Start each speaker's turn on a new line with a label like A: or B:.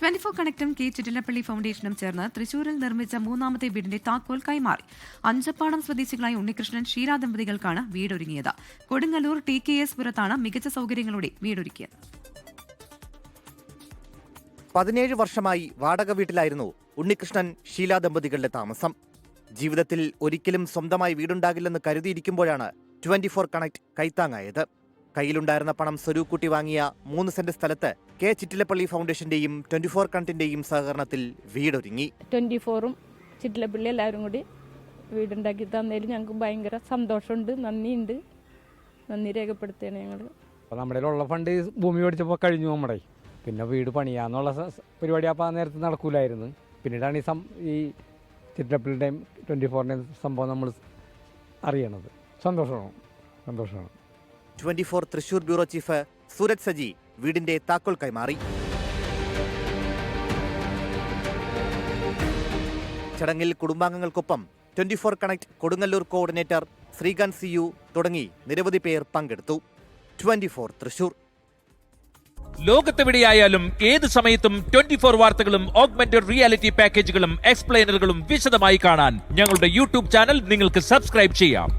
A: 24 കണക്റ്റും K Chittilappilly ഫൗണ്ടേഷനും ചേർന്ന് തൃശൂരിൽ നിർമ്മിച്ച മൂന്നാമത്തെ വീടിന്റെ താക്കോൽ കൈമാറി. അഞ്ചപ്പാടം സ്വദേശികളായ ഉണ്ണികൃഷ്ണൻ ഷീല ദമ്പതികൾക്കാണ് വീടൊരുങ്ങിയത്. കൊടുങ്ങല്ലൂർ TKS പുരത്താണ് മികച്ച സൗകര്യങ്ങളോടെ വീടൊരുക്കിയത്.
B: 17 വർഷമായി വാടക വീട്ടിലായിരുന്നു ഉണ്ണികൃഷ്ണൻ ഷീല ദമ്പതികളുടെ താമസം. ജീവിതത്തിൽ ഒരിക്കലും സ്വന്തമായി വീടുണ്ടാകില്ലെന്ന് കരുതിയിരിക്കുമ്പോഴാണ് 24 കണക്ട് കൈത്താങ്ങായത്. കയ്യിലുണ്ടായിരുന്ന പണം സ്വരൂക്കൂട്ടി വാങ്ങിയ 3 സെന്റ് സ്ഥലത്ത് കെ ചിറ്റിലപ്പള്ളി ഫൗണ്ടേഷന്റെയും 24 കണക്റ്റിന്റെയും സഹകരണത്തിൽ വീടൊരുങ്ങി.
C: 24ഉം ചിറ്റിലപ്പള്ളി എല്ലാവരും കൂടി വീടുണ്ടാക്കി തന്നതിൽ ഞങ്ങൾക്ക് ഭയങ്കര സന്തോഷമുണ്ട്, നന്ദിയുണ്ട്. നന്ദി രേഖപ്പെടുത്തുകയാണ് ഞങ്ങൾ.
D: നമ്മുടെ ഉള്ള ഫണ്ട് ഭൂമി മേടിച്ചപ്പോൾ കഴിഞ്ഞു. നമ്മുടെ പിന്നെ വീട് പണിയാന്നുള്ള പരിപാടി അപ്പോൾ ആ നേരത്തെ നടക്കൂലായിരുന്നു. പിന്നീടാണ് ഈ ചിറ്റിലപ്പള്ളിയുടെയും 24ൻ്റെയും സംഭവം നമ്മൾ അറിയണത്. സന്തോഷമാണ്.
B: 24 തൃശൂർ ബ്യൂറോ ചീഫ് സൂരജ് സജി വീടിന്റെ താക്കോൽ കൈമാറി. ചടങ്ങിൽ കുടുംബാംഗങ്ങൾക്കൊപ്പം 24 connect Kodungallur coordinator Srikanth CU തുടങ്ങി നിരവധി പേർ പങ്കെടുത്തു. 24 തൃശൂർ.
E: ലോകത്തെവിടെയായാലും ഏത് സമയത്തും 24 വാർത്തകളും ഓഗ്മെന്റഡ് റിയാലിറ്റി പാക്കേജുകളും എക്സ്പ്ലെയിനറുകളും വിശദമായി കാണാൻ ഞങ്ങളുടെ YouTube ചാനൽ നിങ്ങൾക്ക് സബ്സ്ക്രൈബ് ചെയ്യാം.